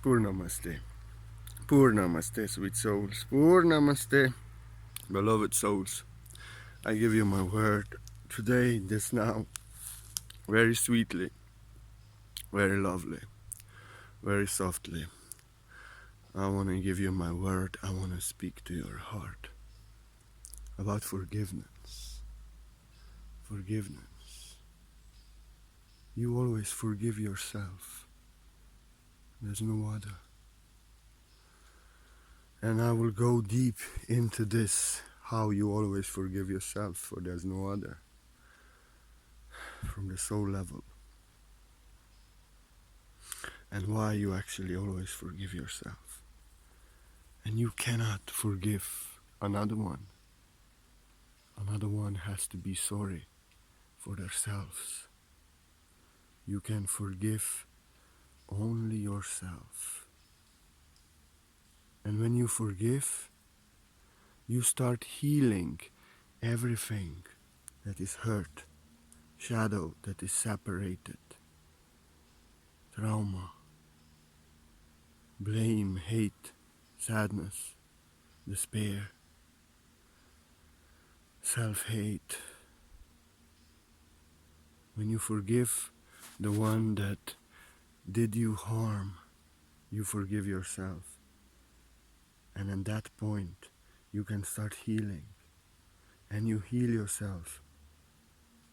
Purnamaste. Purnamaste, sweet souls. Purnamaste, beloved souls. I give you my word today, this now, very sweetly, very lovely, very softly. I want to give you my word. I want to speak to your heart about forgiveness. Forgiveness. You always forgive yourself. There's no other. And I will go deep into this, how you always forgive yourself, for there's no other, from the soul level. And why you actually always forgive yourself. And you cannot forgive another one. Another one has to be sorry for themselves. You can forgive only yourself. And when you forgive, you start healing everything that is hurt, shadow that is separated, trauma, blame, hate, sadness, despair, self-hate. When you forgive the one that did you harm, you forgive yourself. And at that point, you can start healing. And you heal yourself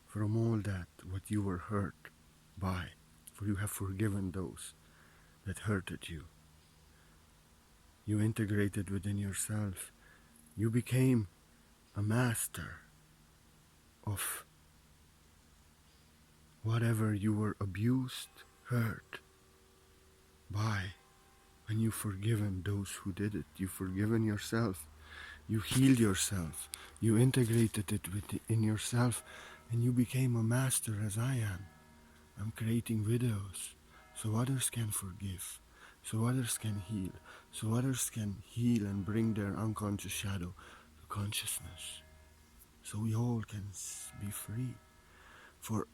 from all that, what you were hurt by. For you have forgiven those that hurted you. You integrated within yourself. You became a master of whatever you were abused, hurt by. When you've forgiven those who did it, you've forgiven yourself. You healed yourself. You integrated it within yourself, and you became a master as I am. I'm creating videos so others can forgive, so others can heal, so others can heal and bring their unconscious shadow to consciousness, so we all can be free. For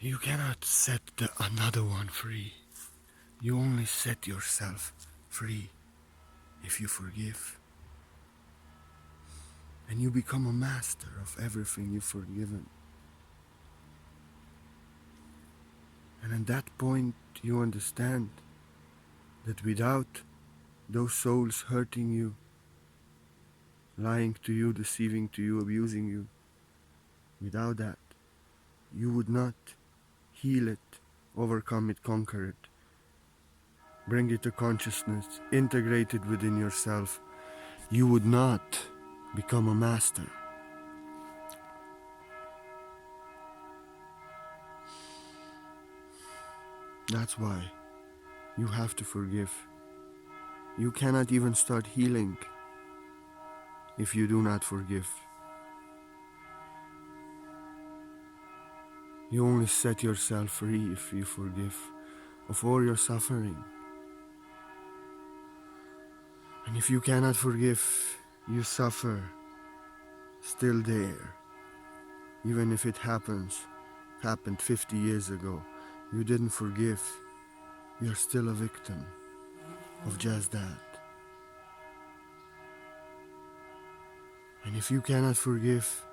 you cannot set another one free. You only set yourself free if you forgive. And you become a master of everything you've forgiven. And at that point, you understand that without those souls hurting you, lying to you, deceiving to you, abusing you, without that, you would not heal it, overcome it, conquer it, bring it to consciousness, integrate it within yourself. You would not become a master. That's why you have to forgive. You cannot even start healing if you do not forgive. You only set yourself free if you forgive of all your suffering. And if you cannot forgive, you suffer still there. Even if it happened 50 years ago, you didn't forgive, you're still a victim of just that. And if you cannot forgive,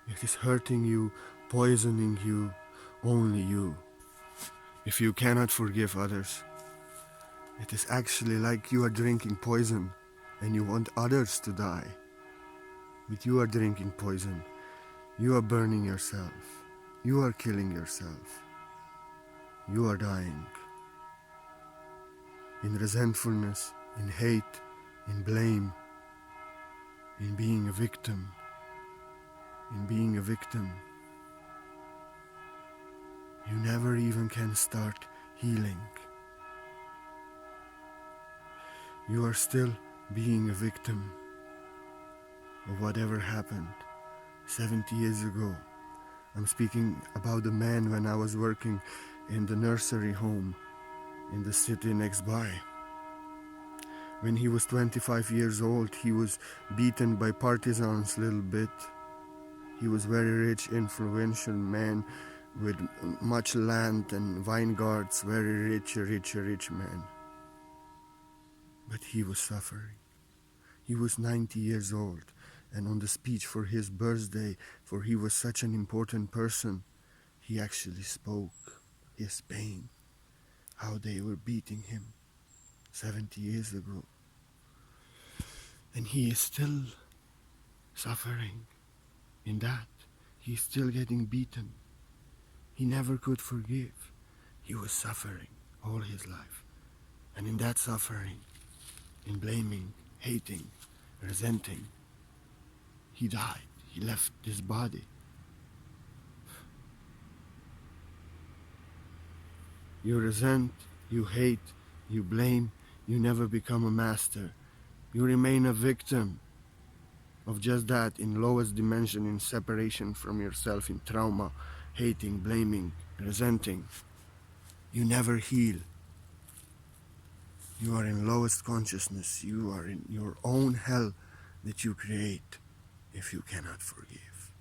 it is hurting you, poisoning you, only you. If you cannot forgive others, it is actually like you are drinking poison and you want others to die. But you are drinking poison. You are burning yourself. You are killing yourself. You are dying. In resentfulness, in hate, in blame, in being a victim. In being a victim. You never even can start healing. You are still being a victim of whatever happened 70 years ago. I'm speaking about the man when I was working in the nursery home in the city next by. When he was 25 years old, he was beaten by partisans a little bit. He was very rich, influential man, with much land and vineyards, very rich man. But he was suffering. He was 90 years old, and on the speech for his birthday, for he was such an important person, he actually spoke his pain, how they were beating him 70 years ago. And he is still suffering in that. He's still getting beaten. He never could forgive. He was suffering all his life. And in that suffering, in blaming, hating, resenting, he died. He left this body. You resent, you hate, you blame, you never become a master. You remain a victim of just that, in lowest dimension, in separation from yourself, in trauma, hating, blaming, resenting. You never heal. You are in lowest consciousness. You are in your own hell that you create if you cannot forgive.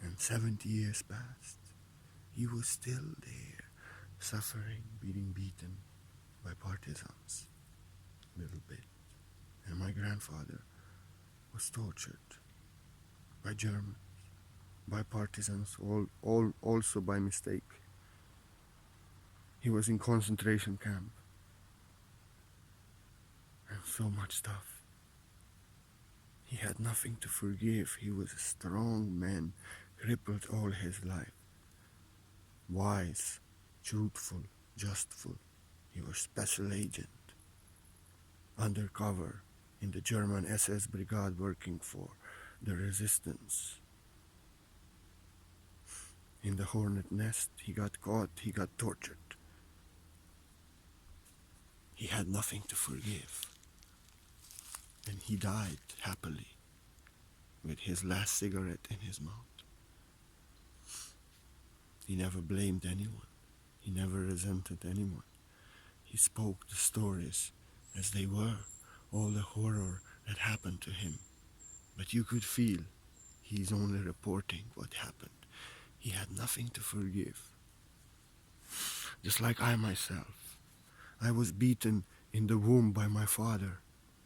And 70 years passed. He was still there, suffering, being beaten by partisans, little bit. And my grandfather was tortured by Germans, by partisans, all also by mistake. He was in concentration camp, and so much stuff. He had nothing to forgive. He was a strong man, crippled all his life. Wise, truthful, justful. He was special agent, undercover in the German SS brigade working for the resistance. In the hornet nest, he got caught, he got tortured. He had nothing to forgive. And he died happily with his last cigarette in his mouth. He never blamed anyone. He never resented anyone. He spoke the stories as they were, all the horror that happened to him. But you could feel he's only reporting what happened. He had nothing to forgive. Just like I myself. I was beaten in the womb by my father,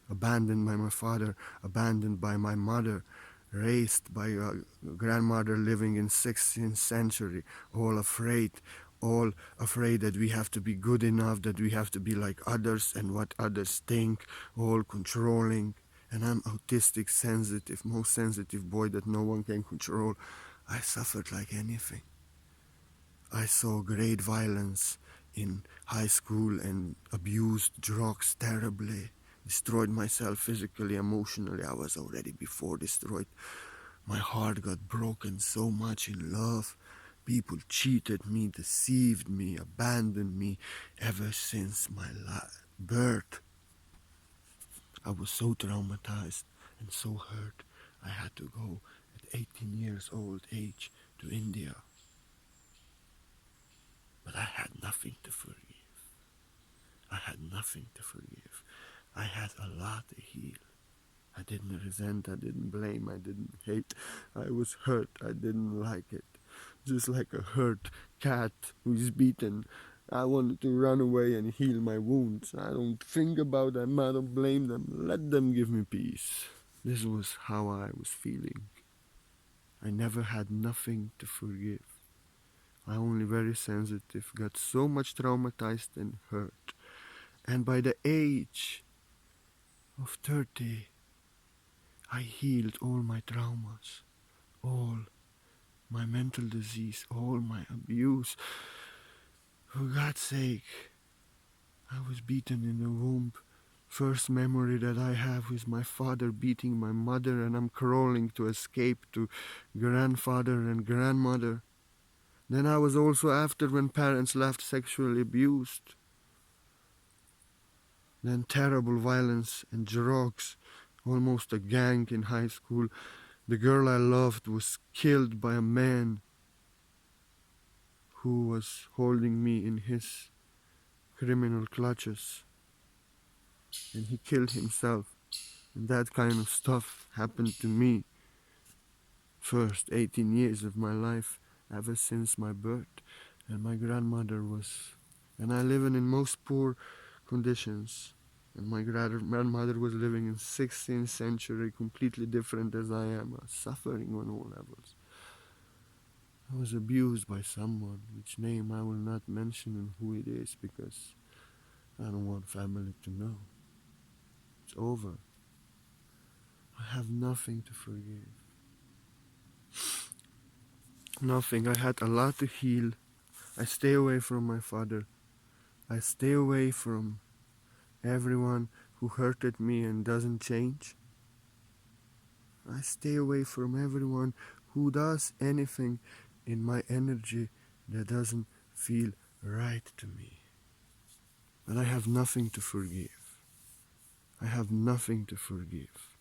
abandoned by my father, abandoned by my mother, raised by a grandmother living in 16th century, all afraid that we have to be good enough, that we have to be like others and what others think, all controlling. And I'm autistic, sensitive, most sensitive boy that no one can control. I suffered like anything. I saw great violence in high school and abused drugs terribly. Destroyed myself physically, emotionally. I was already before destroyed. My heart got broken so much in love. People cheated me, deceived me, abandoned me ever since my birth. I was so traumatized and so hurt. I had to go at 18 years old age to India. But I had nothing to forgive. I had nothing to forgive. I had a lot to heal. I didn't resent, I didn't blame, I didn't hate. I was hurt, I didn't like it. Just like a hurt cat who is beaten. I wanted to run away and heal my wounds. I don't think about them, I don't blame them. Let them give me peace. This was how I was feeling. I never had nothing to forgive. I only very sensitive, got so much traumatized and hurt. And by the age of 30, I healed all my traumas, all my mental disease, all my abuse. For God's sake, I was beaten in the womb. First memory that I have is my father beating my mother, and I'm crawling to escape to grandfather and grandmother. Then I was also after when parents left sexually abused. Then terrible violence and drugs, almost a gang in high school. The girl I loved was killed by a man who was holding me in his criminal clutches. And he killed himself And that kind of stuff happened to me first 18 years of my life, ever since my birth. And my grandmother was, and I live in most poor conditions. And my grandmother was living in 16th century, completely different as I am, suffering on all levels. I was abused by someone, which name I will not mention and who it is, because I don't want family to know. It's over. I have nothing to forgive. Nothing. I had a lot to heal. I stay away from my father. I stay away from everyone who hurted me and doesn't change. I stay away from everyone who does anything in my energy that doesn't feel right to me. But I have nothing to forgive. I have nothing to forgive.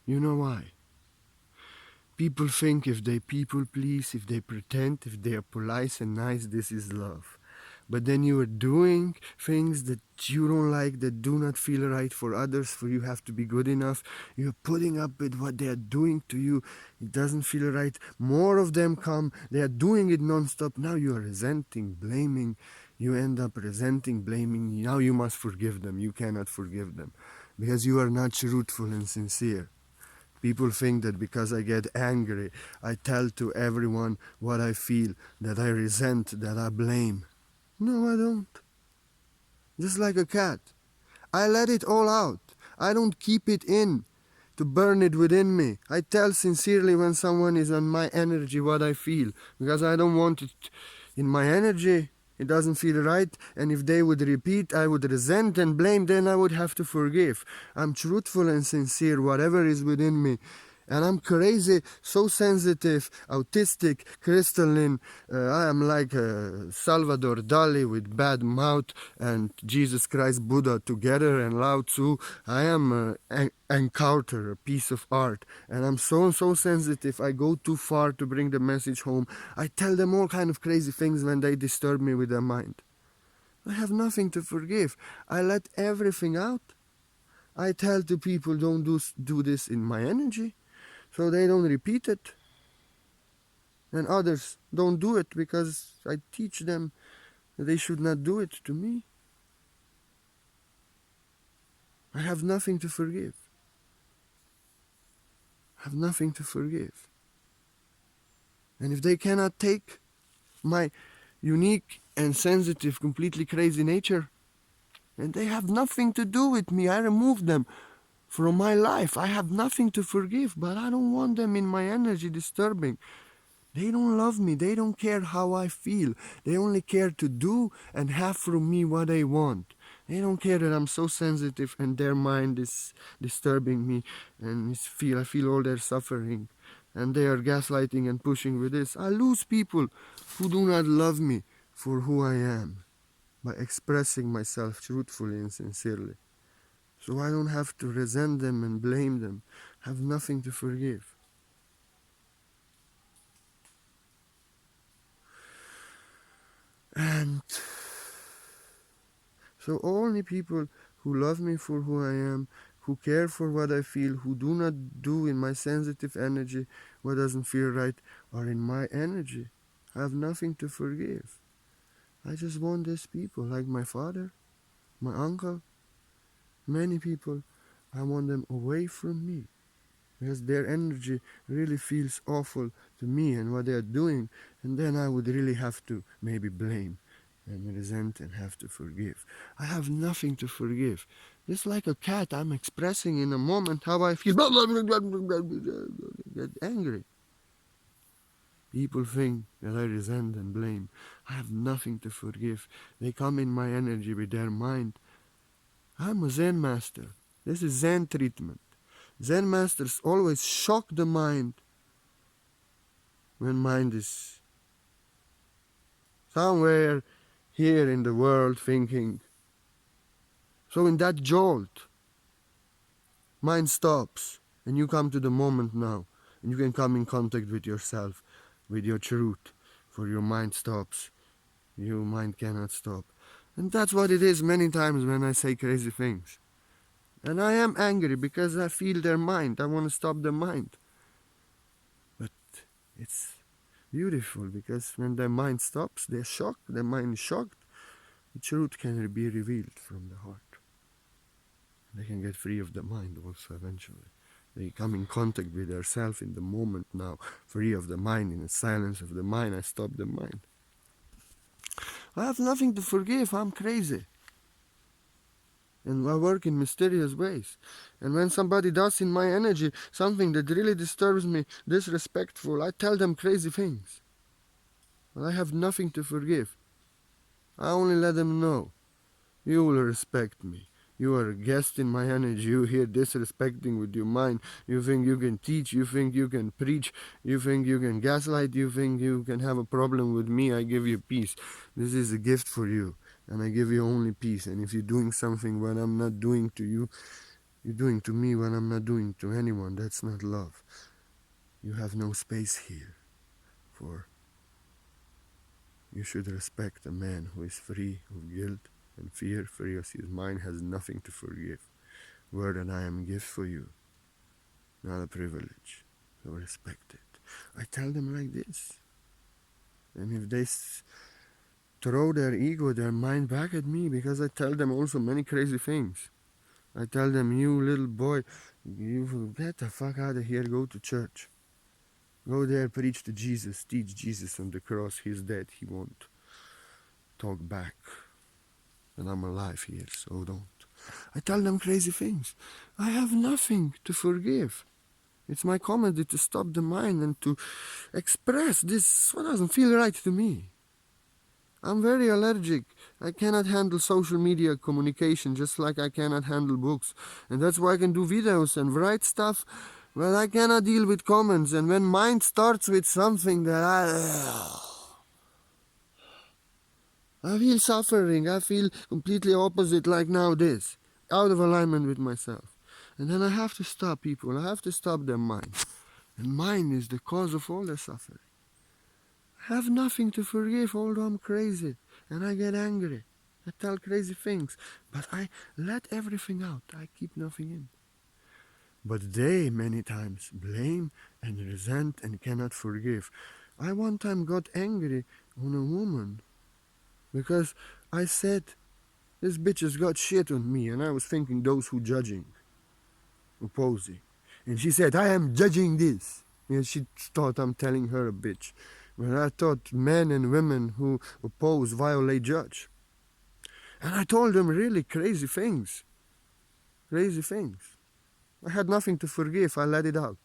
You know why? People think if they people please, if they pretend, if they are polite and nice, this is love. But then you are doing things that you don't like, that do not feel right for others, for you have to be good enough. You're putting up with what they are doing to you. It doesn't feel right. More of them come. They are doing it non-stop. Now you are resenting, blaming. You end up resenting, blaming. Now you must forgive them. You cannot forgive them because you are not truthful and sincere. People think that because I get angry, I tell to everyone what I feel, that I resent, that I blame. No, I don't. Just like a cat. I let it all out. I don't keep it in to burn it within me. I tell sincerely when someone is on my energy what I feel, because I don't want it in my energy. It doesn't feel right, and if they would repeat, I would resent and blame, then I would have to forgive. I'm truthful and sincere, whatever is within me. And I'm crazy, so sensitive, autistic, crystalline. I am like Salvador Dali with bad mouth and Jesus Christ Buddha together and Lao Tzu. I am an encounter, a piece of art. And I'm so sensitive. I go too far to bring the message home. I tell them all kind of crazy things when they disturb me with their mind. I have nothing to forgive. I let everything out. I tell to people don't do this in my energy, so they don't repeat it. And others don't do it because I teach them that they should not do it to me. I have nothing to forgive. I have nothing to forgive. And if they cannot take my unique and sensitive, completely crazy nature, and they have nothing to do with me, I remove them from my life. I have nothing to forgive, but I don't want them in my energy disturbing. They don't love me. They don't care how I feel. They only care to do and have from me what they want. They don't care that I'm so sensitive and their mind is disturbing me and I feel all their suffering. And they are gaslighting and pushing with this. I lose people who do not love me for who I am by expressing myself truthfully and sincerely. So I don't have to resent them and blame them. I have nothing to forgive. And so only people who love me for who I am, who care for what I feel, who do not do in my sensitive energy what doesn't feel right, are in my energy. I have nothing to forgive. I just want these people, like my father, my uncle, many people, I want them away from me. Because their energy really feels awful to me and what they are doing, and then I would really have to maybe blame and resent and have to forgive. I have nothing to forgive. Just like a cat, I'm expressing in a moment how I feel. Get angry. People think that I resent and blame. I have nothing to forgive. They come in my energy with their mind. I'm a Zen master. This is Zen treatment. Zen masters always shock the mind when mind is somewhere here in the world thinking. So in that jolt, mind stops and you come to the moment now and you can come in contact with yourself, with your truth, for your mind stops. Your mind cannot stop. And that's what it is many times when I say crazy things. And I am angry because I feel their mind. I want to stop their mind. But it's beautiful because when their mind stops, they're shocked. Their mind is shocked. The truth can be revealed from the heart. They can get free of the mind also eventually. They come in contact with their self in the moment now, free of the mind. In the silence of the mind, I stop the mind. I have nothing to forgive. I'm crazy. And I work in mysterious ways. And when somebody does in my energy something that really disturbs me, disrespectful, I tell them crazy things. But I have nothing to forgive. I only let them know. You will respect me. You are a guest in my energy. You here disrespecting with your mind. You think you can teach. You think you can preach. You think you can gaslight. You think you can have a problem with me. I give you peace. This is a gift for you. And I give you only peace. And if you're doing something when I'm not doing to you, you're doing to me when I'm not doing to anyone. That's not love. You have no space here. For you should respect a man who is free of guilt and fear, free of his mind, has nothing to forgive. Word and I am a gift for you, not a privilege. So respect it. I tell them like this. And if they throw their ego, their mind back at me, because I tell them also many crazy things. I tell them, you little boy, you get the fuck out of here, go to church. Go there, preach to Jesus, teach Jesus on the cross. He's dead, he won't talk back. And I'm alive here, so don't. I tell them crazy things. I have nothing to forgive. It's my comedy to stop the mind and to express this what doesn't feel right to me. I'm very allergic. I cannot handle social media communication just like I cannot handle books. And that's why I can do videos and write stuff, but I cannot deal with comments. And when mind starts with something that I feel suffering, I feel completely opposite like now this, out of alignment with myself. And then I have to stop people, I have to stop their mind. And mine is the cause of all their suffering. I have nothing to forgive, although I'm crazy. And I get angry. I tell crazy things. But I let everything out. I keep nothing in. But they many times blame and resent and cannot forgive. I one time got angry on a woman because I said, this bitch has got shit on me. And I was thinking those who judging, opposing. And she said, I am judging this. And she thought I'm telling her a bitch. But I thought men and women who oppose violate judge. And I told them really crazy things. Crazy things. I had nothing to forgive. I let it out.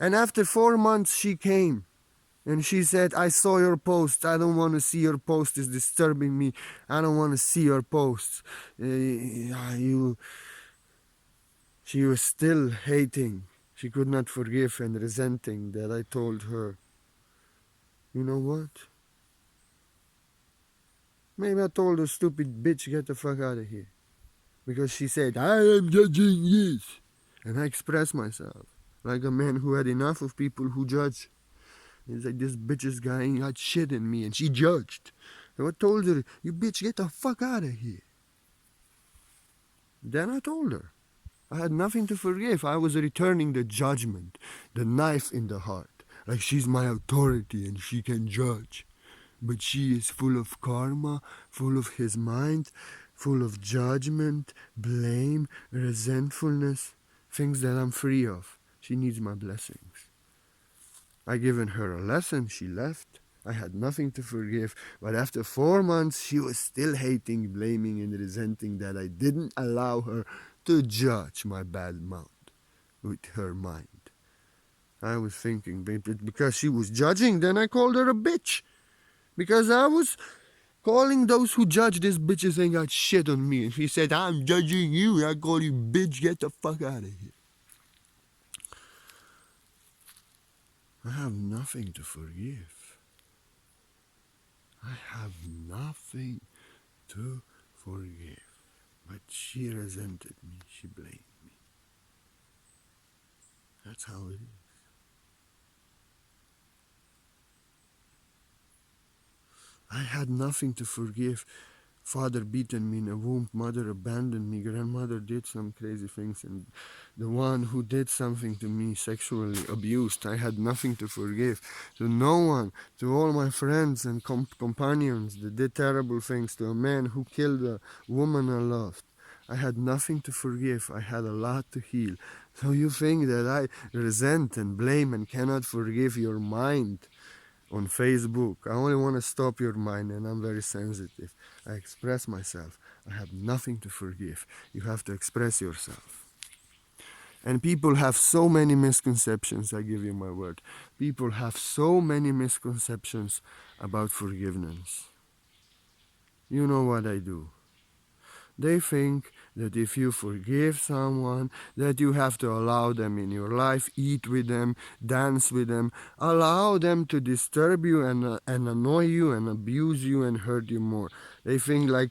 And after 4 months she came. And she said, I saw your post. I don't want to see your post. It's disturbing me. I don't want to see your posts. She was still hating. She could not forgive and resenting that I told her, you know what? Maybe I told her, stupid bitch, get the fuck out of here. Because she said, I am judging this. And I expressed myself like a man who had enough of people who judge. He's like, this bitch's guy got shit in me, and she judged. So I told her, you bitch, get the fuck out of here. Then I told her. I had nothing to forgive. I was returning the judgment, the knife in the heart. Like she's my authority and she can judge. But she is full of karma, full of his mind, full of judgment, blame, resentfulness, things that I'm free of. She needs my blessings. I given her a lesson, she left. I had nothing to forgive, but after 4 months she was still hating, blaming and resenting that I didn't allow her to judge my bad mouth with her mind. I was thinking, because she was judging, then I called her a bitch. Because I was calling those who judge these bitches ain't got shit on me. And she said, I'm judging you. I call you bitch. Get the fuck out of here. I have nothing to forgive. I have nothing to forgive. But she resented me. She blamed me. That's how it is. I had nothing to forgive. Father beaten me in a womb, mother abandoned me, grandmother did some crazy things, and the one who did something to me sexually abused. I had nothing to forgive. To no one, to all my friends and companions that did terrible things, to a man who killed a woman I loved. I had nothing to forgive. I had a lot to heal. So you think that I resent and blame and cannot forgive your mind on Facebook? I only want to stop your mind, and I'm very sensitive. I express myself. I have nothing to forgive. You have to express yourself. And people have so many misconceptions, I give you my word. People have so many misconceptions about forgiveness. You know what I do. They think that if you forgive someone, that you have to allow them in your life, eat with them, dance with them, allow them to disturb you and annoy you and abuse you and hurt you more. They think like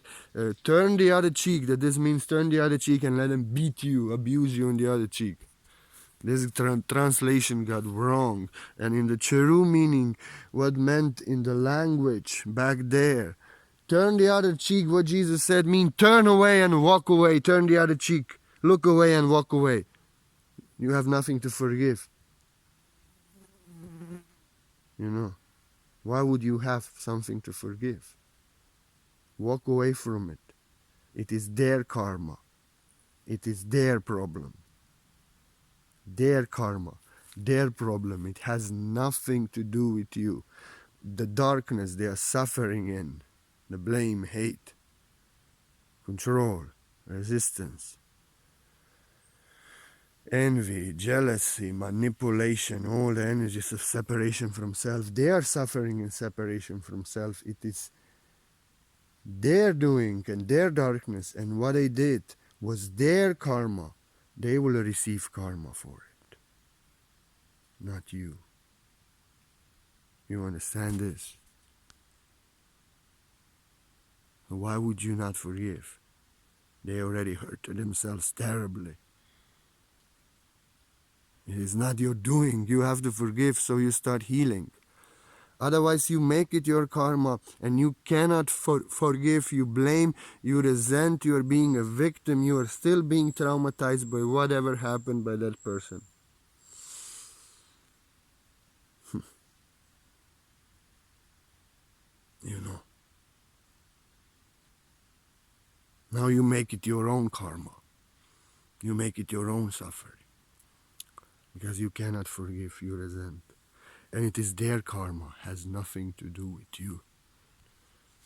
turn the other cheek, that this means turn the other cheek and let them beat you, abuse you on the other cheek. This translation got wrong. And in the Cheru meaning, what meant in the language back there, turn the other cheek, what Jesus said, mean turn away and walk away. Turn the other cheek. Look away and walk away. You have nothing to forgive. You know. Why would you have something to forgive? Walk away from it. It is their karma. It is their problem. Their karma. Their problem. It has nothing to do with you. The darkness they are suffering in, the blame, hate, control, resistance, envy, jealousy, manipulation, all the energies of separation from self, they are suffering in separation from self. It is their doing and their darkness, and what they did was their karma. They will receive karma for it, not you. You understand this? Why would you not forgive? They already hurt themselves terribly. It is not your doing. You have to forgive so you start healing. Otherwise, you make it your karma and you cannot forgive. You blame, you resent, you are being a victim. You are still being traumatized by whatever happened by that person. You know. Now you make it your own karma. You make it your own suffering. Because you cannot forgive, you resent. And it is their karma, has nothing to do with you.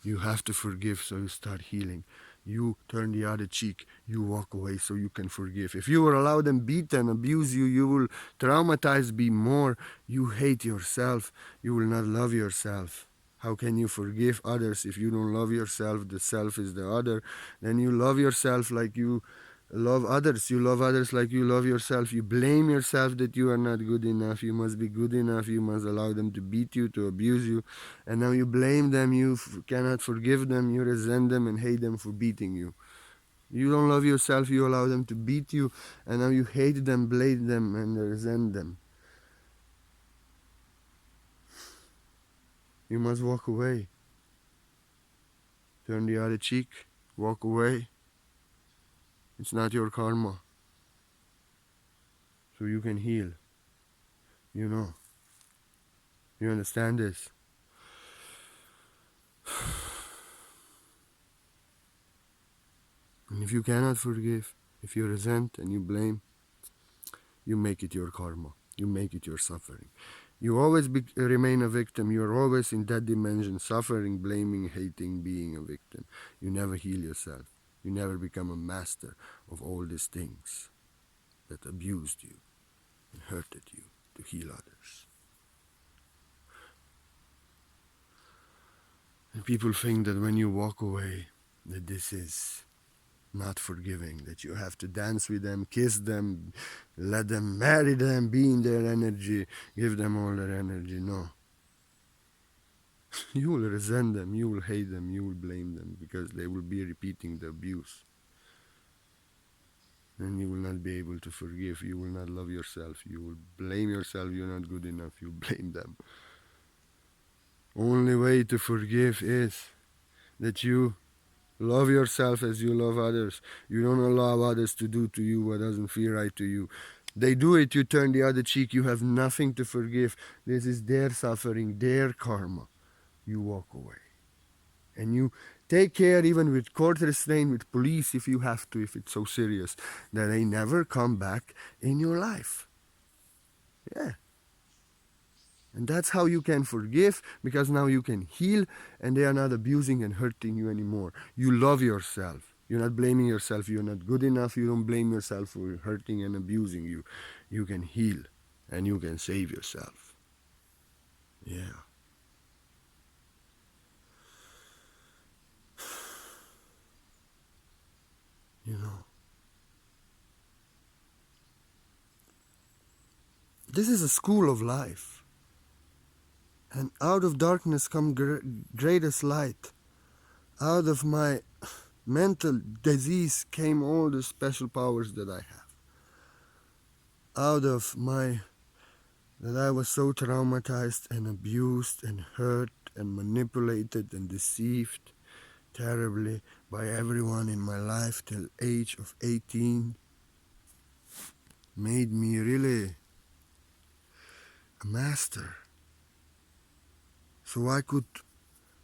You have to forgive so you start healing. You turn the other cheek, you walk away so you can forgive. If you will allow them beat and abuse you, you will traumatize be more. You hate yourself, you will not love yourself. How can you forgive others if you don't love yourself? The self is the other. Then you love yourself like you love others. You love others like you love yourself. You blame yourself that you are not good enough. You must be good enough. You must allow them to beat you, to abuse you. And now you blame them. You cannot forgive them. You resent them and hate them for beating you. You don't love yourself. You allow them to beat you. And now you hate them, blame them, and resent them. You must walk away. Turn the other cheek. Walk away. It's not your karma. So you can heal. You know. You understand this? And if you cannot forgive, if you resent and you blame, you make it your karma. You make it your suffering. You always remain a victim. You're always in that dimension, suffering, blaming, hating, being a victim. You never heal yourself. You never become a master of all these things that abused you and hurted you to heal others. And people think that when you walk away, that this is not forgiving, that you have to dance with them, kiss them, let them marry them, be in their energy, give them all their energy. No. You will resent them, you will hate them, you will blame them because they will be repeating the abuse. Then you will not be able to forgive, you will not love yourself, you will blame yourself, you're not good enough, you blame them. Only way to forgive is that you Love yourself as you love others. You don't allow others to do to you what doesn't feel right to you. They do it, you turn the other cheek. You have nothing to forgive. This is their suffering, their karma. You walk away. And you take care, even with court restraint, with police, if you have to, if it's so serious, that they never come back in your life. Yeah. And that's how you can forgive, because now you can heal and they are not abusing and hurting you anymore. You love yourself. You're not blaming yourself. You're not good enough. You don't blame yourself for hurting and abusing you. You can heal and you can save yourself. Yeah. You know, this is a school of life. And out of darkness come greatest light. Out of my mental disease came all the special powers that I have. Out of my that I was so traumatized and abused and hurt and manipulated and deceived terribly by everyone in my life till age of 18 made me really a master. So I could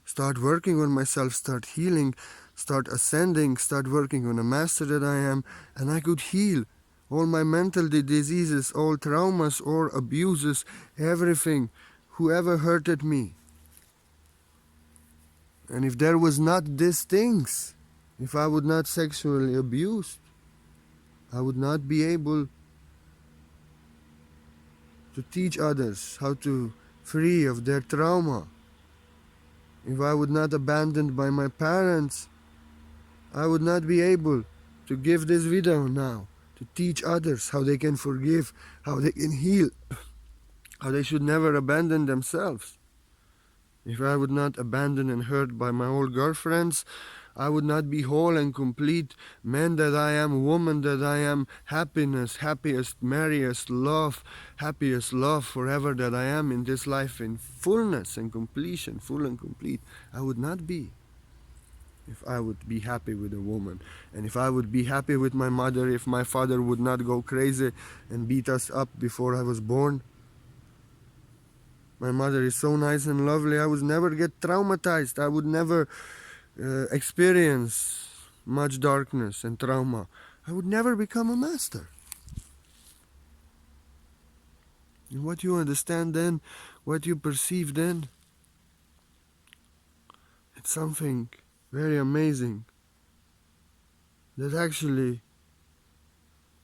start working on myself, start healing, start ascending, start working on a master that I am, and I could heal all my mental diseases, all traumas, all abuses, everything, whoever hurted me. And if there was not these things, if I would not sexually abused, I would not be able to teach others how to free of their trauma. If I would not abandoned by my parents, I would not be able to give this video now, to teach others how they can forgive, how they can heal, how they should never abandon themselves. If I would not abandoned and hurt by my old girlfriends, I would not be whole and complete man that I am, woman that I am, happiness, happiest, merriest, happiest love forever that I am in this life in fullness and completion, full and complete. I would not be if I would be happy with a woman. And if I would be happy with my mother, if my father would not go crazy and beat us up before I was born. My mother is so nice and lovely. I would never get traumatized. I would never experience much darkness and trauma. I would never become a master. And what you understand then, what you perceive then, it's something very amazing. That actually,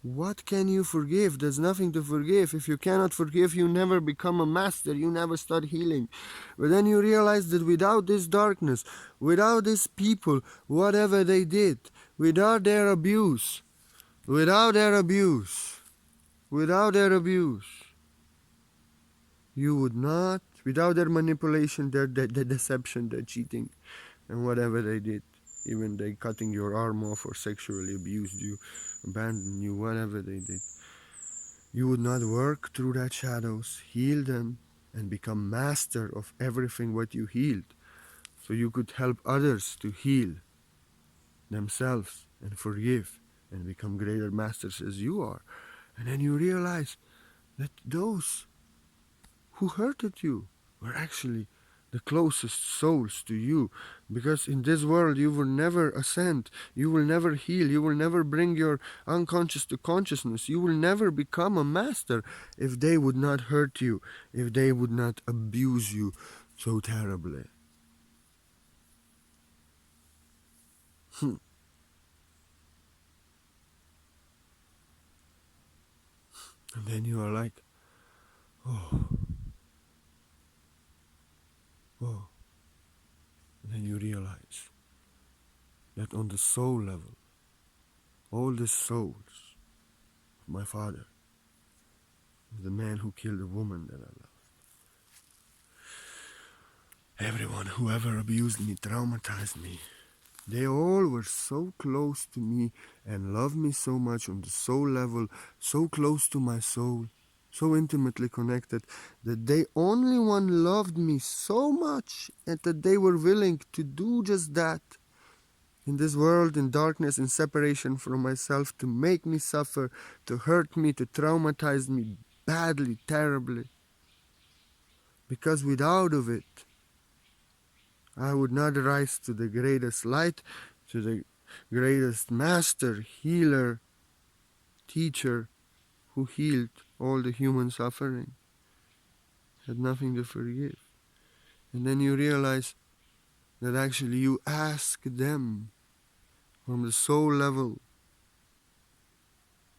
what can you forgive? There's nothing to forgive. If you cannot forgive, you never become a master. You never start healing. But then you realize that without this darkness, without these people, whatever they did, without their abuse, without their abuse, you would not, without their manipulation, their deception, their cheating, and whatever they did, even they cutting your arm off or sexually abused you, abandoned you, whatever they did, you would not work through that shadows, heal them, and become master of everything what you healed. So you could help others to heal themselves and forgive and become greater masters as you are. And then you realize that those who hurted you were actually the closest souls to you, because in this world you will never ascend, you will never heal, you will never bring your unconscious to consciousness, you will never become a master if they would not hurt you, if they would not abuse you so terribly. And then you are like, oh, oh. And then you realize that on the soul level, all the souls of my father, the man who killed the woman that I love, everyone who ever abused me, traumatized me, they all were so close to me and loved me so much on the soul level, so close to my soul, so intimately connected, that they only one loved me so much and that they were willing to do just that, in this world, in darkness, in separation from myself, to make me suffer, to hurt me, to traumatize me badly, terribly. Because without of it, I would not rise to the greatest light, to the greatest master, healer, teacher, who healed all the human suffering, had nothing to forgive. And then you realize that actually you ask them from the soul level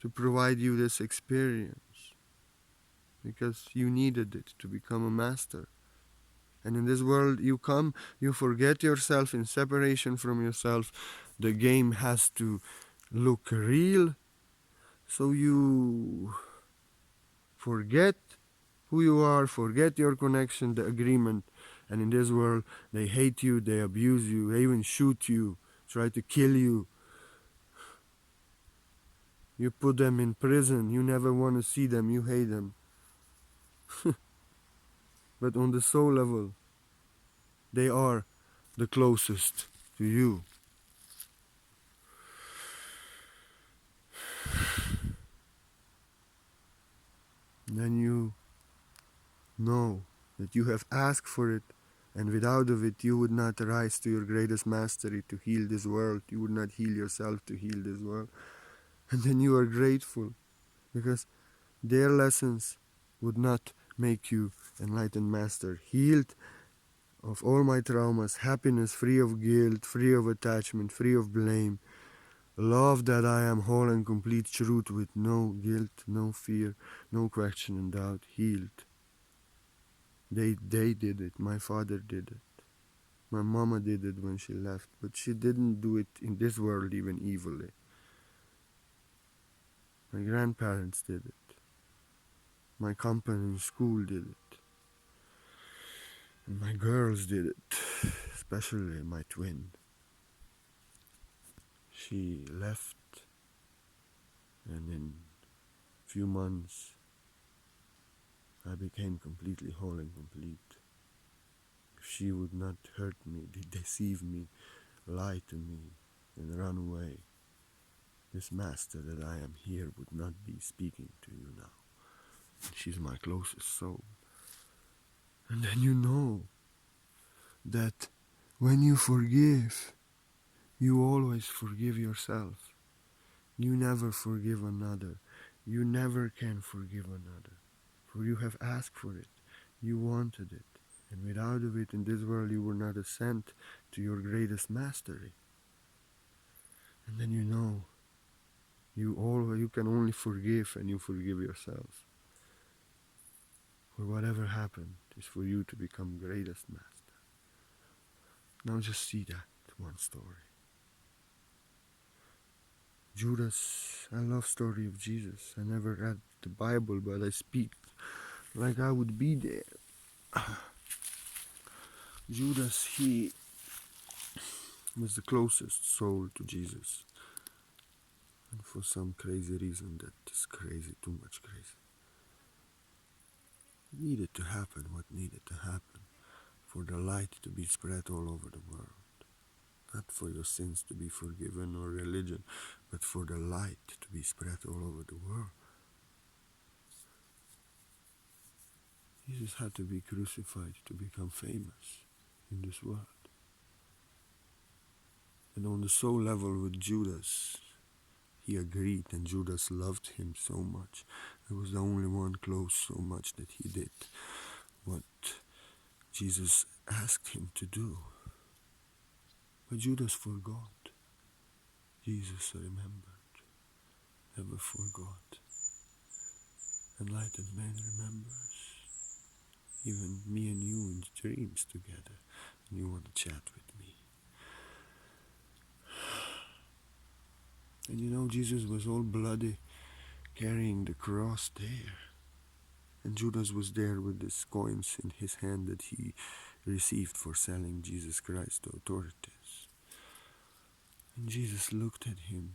to provide you this experience because you needed it to become a master. And in this world you come, you forget yourself in separation from yourself. The game has to look real, so you forget who you are, forget your connection, the agreement. And in this world, they hate you, they abuse you, they even shoot you, try to kill you. You put them in prison, you never want to see them, you hate them. But on the soul level, they are the closest to you. Then you know that you have asked for it, and without of it you would not rise to your greatest mastery to heal this world. You would not heal yourself to heal this world. And then you are grateful, because their lessons would not make you enlightened master, healed of all my traumas, happiness, free of guilt, free of attachment, free of blame, love that I am whole and complete truth with no guilt, no fear, no question and doubt, healed. They did it. My father did it. My mama did it when she left, but she didn't do it in this world even evilly. My grandparents did it. My company in school did it. And my girls did it, especially my twin. She left, and in a few months I became completely whole and complete. If she would not hurt me, deceive me, lie to me, and run away, this master that I am here would not be speaking to you now. She's my closest soul. And then you know that when you forgive, you always forgive yourself. You never forgive another. You never can forgive another. For you have asked for it. You wanted it. And without of it in this world you were not ascend to your greatest mastery. And then you know you can only forgive, and you forgive yourself. For whatever happened is for you to become greatest master. Now just see that one story. Judas, I love story of Jesus. I never read the Bible, but I speak like I would be there. Judas, he was the closest soul to Jesus. And for some crazy reason that is crazy, too much crazy. It needed to happen what needed to happen for the light to be spread all over the world. Not for your sins to be forgiven or religion, but for the light to be spread all over the world. Jesus had to be crucified to become famous in this world. And on the soul level with Judas, he agreed, and Judas loved him so much. He was the only one close so much that he did what Jesus asked him to do. But Judas forgot. Jesus remembered, never forgot. Enlightened man remembers. Even me and you in dreams together, and you want to chat with me. And you know, Jesus was all bloody, carrying the cross there. And Judas was there with his coins in his hand that he received for selling Jesus Christ to authorities. And Jesus looked at him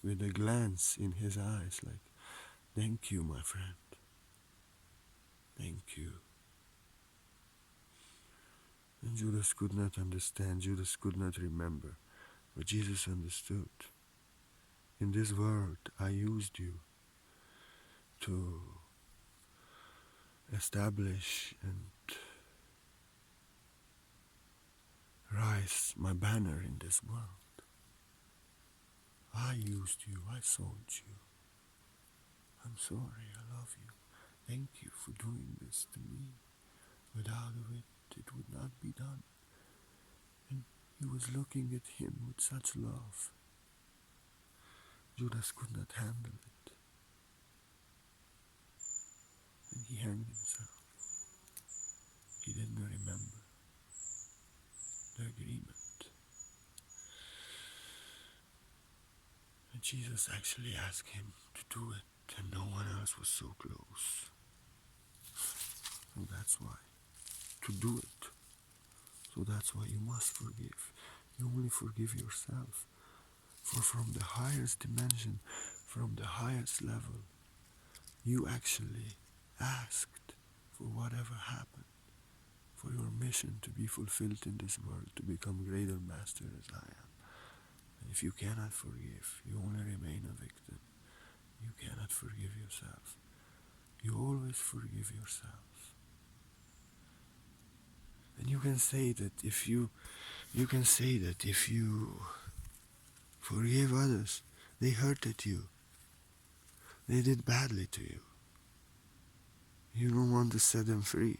with a glance in his eyes like, "Thank you, my friend. Thank you." And Judas could not understand, Judas could not remember But Jesus understood. In this world, I used you to establish and rise my banner in this world. I used you, I sold you. I'm sorry, I love you. Thank you for doing this to me. Without it would not be done. And he was looking at him with such love. Judas could not handle it. And he hanged himself. He didn't remember the agreement. And Jesus actually asked him to do it, and no one else was so close. And that's why. To do it. So that's why you must forgive. You only forgive yourself. For from the highest dimension, from the highest level, you actually asked for whatever happened, for your mission to be fulfilled in this world, to become greater master as I am. And if you cannot forgive, you only remain a victim. You cannot forgive yourself. You always forgive yourself. And you can say that if you forgive others, they hurted you. They did badly to you. You don't want to set them free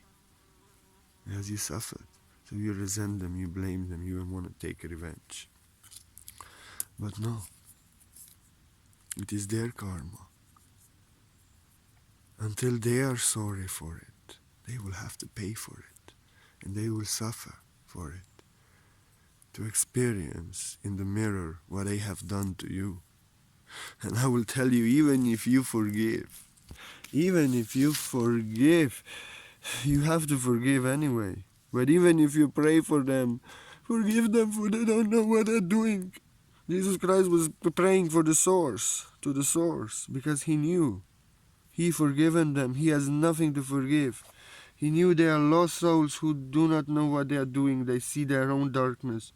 as you suffered. So you resent them, you blame them, you want to take revenge. But no, it is their karma. Until they are sorry for it, they will have to pay for it. And they will suffer for it. To experience in the mirror what they have done to you. And I will tell you, even if you forgive, you have to forgive anyway. But even if you pray for them, forgive them for they don't know what they're doing. Jesus Christ was praying for the source, to the source, because he knew. He forgiven them. He has nothing to forgive. He knew they are lost souls who do not know what they are doing. They see their own darkness,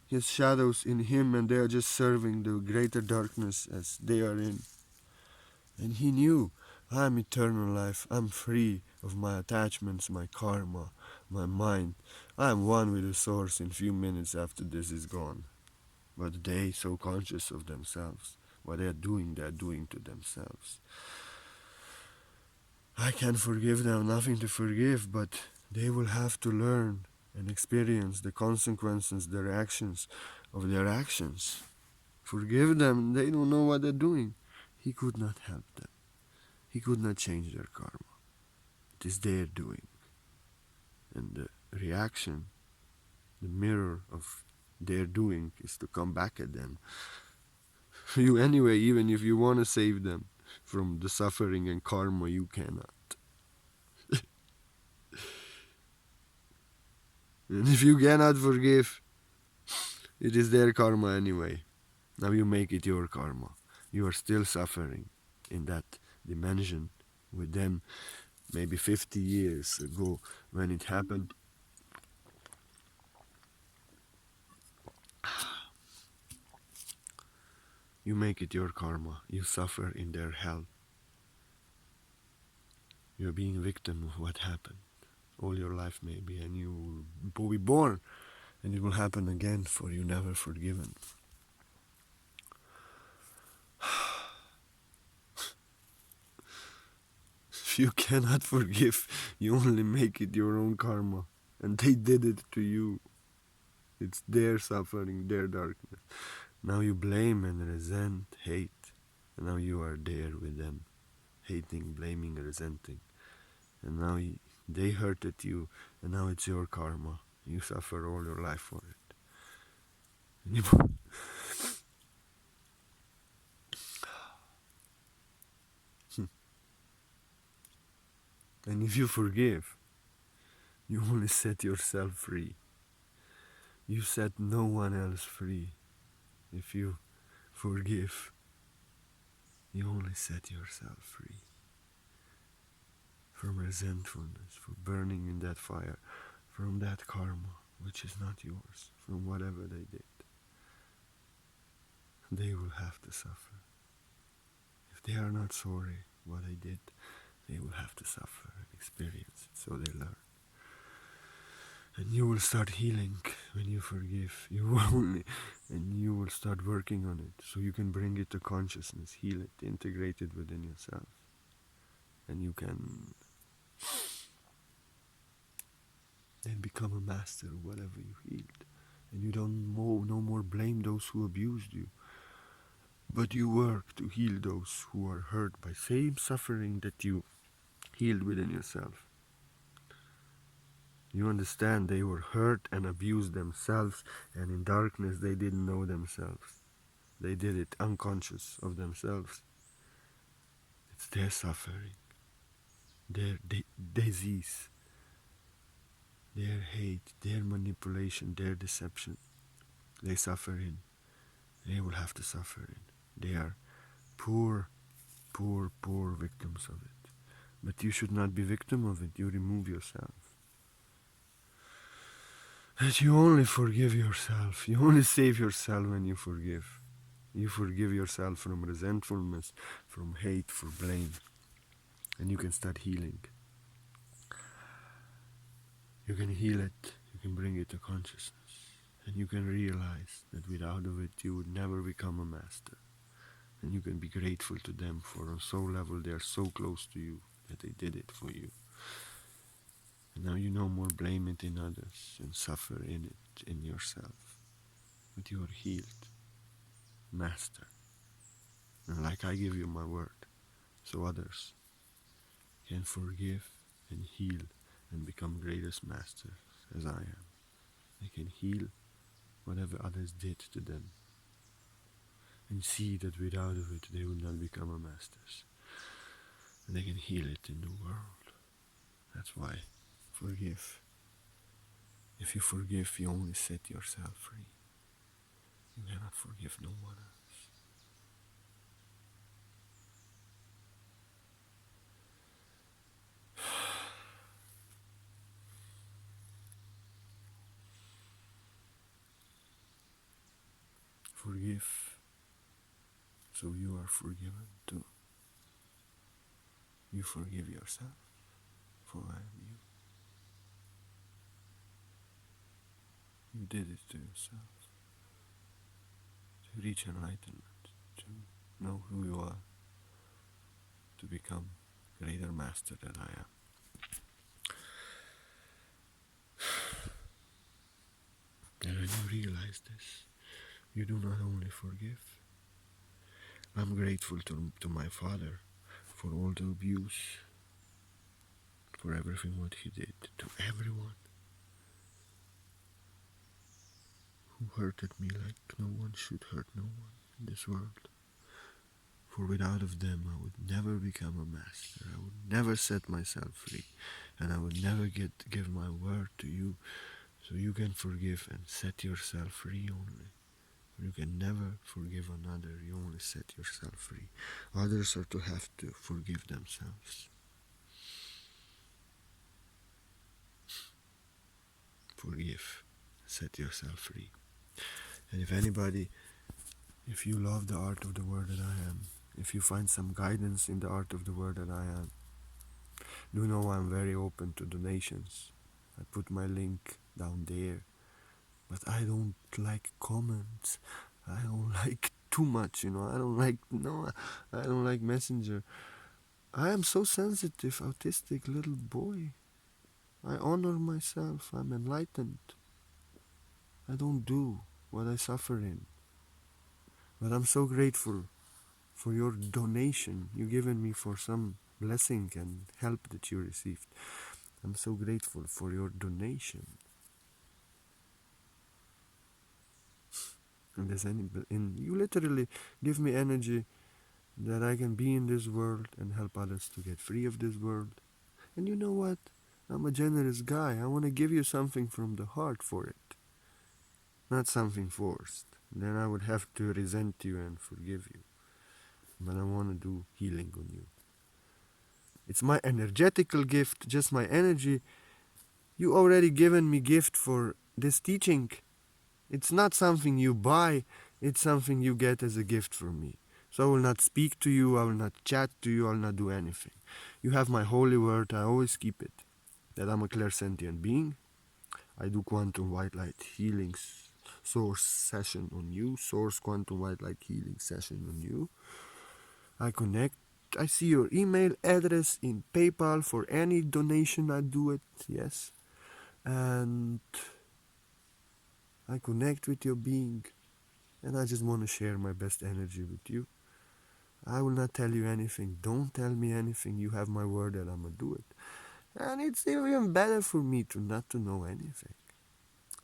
his shadows in him, and they are just serving the greater darkness as they are in. And he knew, I'm eternal life. I'm free of my attachments, my karma, my mind. I'm one with the source in few minutes after this is gone. But they, so conscious of themselves, what they're doing to themselves. I can forgive them, nothing to forgive, but they will have to learn and experience the consequences, the reactions of their actions. Forgive them, they don't know what they're doing. He could not help them. He could not change their karma. It is their doing. And the reaction, the mirror of their doing is to come back at them. You anyway, even if you want to save them from the suffering and karma, you cannot. And if you cannot forgive, it is their karma anyway. Now you make it your karma. You are still suffering in that dimension with them maybe 50 years ago when it happened. You make it your karma. You suffer in their hell. You're being victim of what happened all your life maybe, and you will be born, and it will happen again, for you never forgiven. If you cannot forgive, you only make it your own karma, and they did it to you. It's their suffering, their darkness. Now you blame and resent, hate, and now you are there with them, hating, blaming, resenting. And now they hurted you, and now it's your karma. You suffer all your life for it. And if you forgive, you only set yourself free. You set no one else free. If you forgive, you only set yourself free from resentfulness, from burning in that fire, from that karma, which is not yours, from whatever they did. they will have to suffer. If they are not sorry what I did, they will have to suffer and experience it, so they learn. And you will start healing when you forgive. You will only, and you will start working on it, so you can bring it to consciousness, heal it, integrate it within yourself. And you can then become a master of whatever you healed. And you don't no more blame those who abused you, but you work to heal those who are hurt by same suffering that you healed within yourself. You understand they were hurt and abused themselves, and in darkness they didn't know themselves. They did it unconscious of themselves. It's their suffering, their disease, their hate, their manipulation, their deception. They suffer in. They will have to suffer in. They are poor, poor victims of it. But you should not be victim of it. You remove yourself. That you only forgive yourself. You only save yourself when you forgive. You forgive yourself from resentfulness, from hate, for blame. And you can start healing. You can heal it. You can bring it to consciousness. And you can realize that without of it you would never become a master. And you can be grateful to them for on soul level they are so close to you that they did it for you. And now you no more blame it in others and suffer in it in yourself. But you are healed, master. And like I give you my word, so others can forgive and heal and become greatest masters as I am. They can heal whatever others did to them and see that without of it they would not become a masters. And they can heal it in the world. That's why forgive. If you forgive, you only set yourself free. You cannot forgive no one else. Forgive, so you are forgiven too. You forgive yourself, for I am you. You did it to yourself. To reach enlightenment, to know who you are, to become greater master than I am. And when you realize this, you do not only forgive. I'm grateful to my father for all the abuse, for everything what he did to everyone who hurted me like no one should hurt no one in this world. For without of them I would never become a master. I would never set myself free, and I would never give my word to you, so you can forgive and set yourself free only. You can never forgive another, you only set yourself free. Others are to have to forgive themselves. Forgive, set yourself free. And if you love the art of the word that I am, if you find some guidance in the art of the word that I am, do know I'm very open to donations. I put my link down there. But I don't like comments. I don't like too much, I don't like messenger. I am so sensitive, autistic little boy. I honor myself. I'm enlightened. I don't do what I suffer in. But I'm so grateful for your donation you given me for some blessing and help that you received. I'm so grateful for your donation. And you literally give me energy that I can be in this world and help others to get free of this world. And you know what? I'm a generous guy. I want to give you something from the heart for it, not something forced. Then I would have to resent you and forgive you. But I want to do healing on you. It's my energetical gift, just my energy. You already given me gift for this teaching. It's not something you buy. It's something you get as a gift from me. So I will not speak to you, I will not chat to you, I will not do anything. You have my holy word, I always keep it. That I'm a clairsentient being. I do quantum white light healing source session on you, source quantum white light healing session on you. I connect. I see your email address in PayPal for any donation. I do it, yes. And I connect with your being. And I just want to share my best energy with you. I will not tell you anything. Don't tell me anything. You have my word that I'm going to do it. And it's even better for me to not to know anything.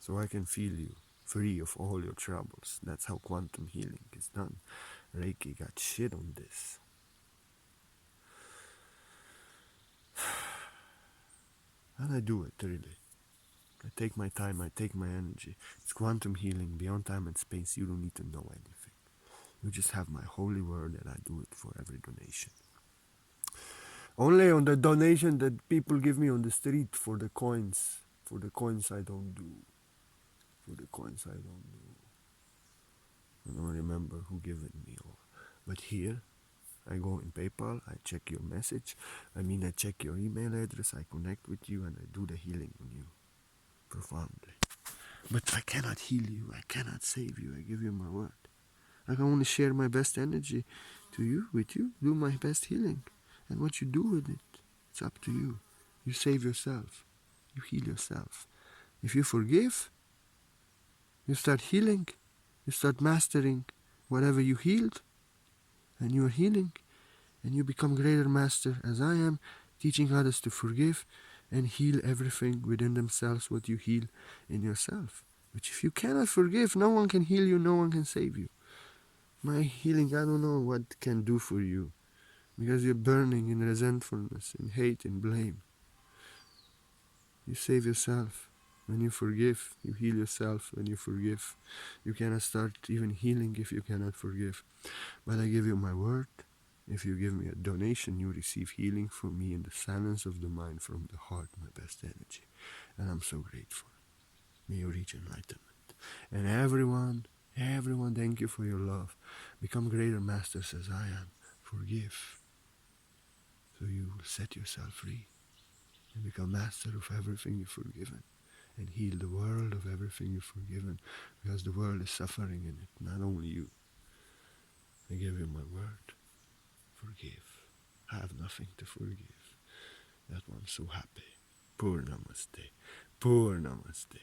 So I can feel you free of all your troubles. That's how quantum healing is done. Reiki got shit on this. And I do it, really. I take my time, I take my energy. It's quantum healing, beyond time and space. You don't need to know anything. You just have my holy word that I do it for every donation. Only on the donation that people give me on the street for the coins. For the coins I don't do. For the coins I don't do. I don't remember who gave it me. But here, I go in PayPal, I check your message. I check your email address, I connect with you, and I do the healing on you. Profoundly. But I cannot heal you, I cannot save you, I give you my word. I can only share my best energy to you, with you, do my best healing. And what you do with it, it's up to you. You save yourself. You heal yourself. If you forgive, you start healing, you start mastering whatever you healed, and you are healing, and you become greater master as I am, teaching others to forgive and heal everything within themselves what you heal in yourself. Which if you cannot forgive, no one can heal you, no one can save you. My healing, I don't know what can do for you, because you're burning in resentfulness, in hate, in blame. You save yourself. When you forgive, you heal yourself. When you forgive, you cannot start even healing if you cannot forgive. But I give you my word. If you give me a donation, you receive healing from me in the silence of the mind, from the heart, my best energy. And I'm so grateful. May you reach enlightenment. And everyone, thank you for your love. Become greater masters as I am. Forgive. So you will set yourself free and become master of everything you've forgiven. And heal the world of everything you've forgiven. Because the world is suffering in it, not only you. I give you my word. Forgive. I have nothing to forgive. That one's so happy. Poor Namaste. Poor Namaste.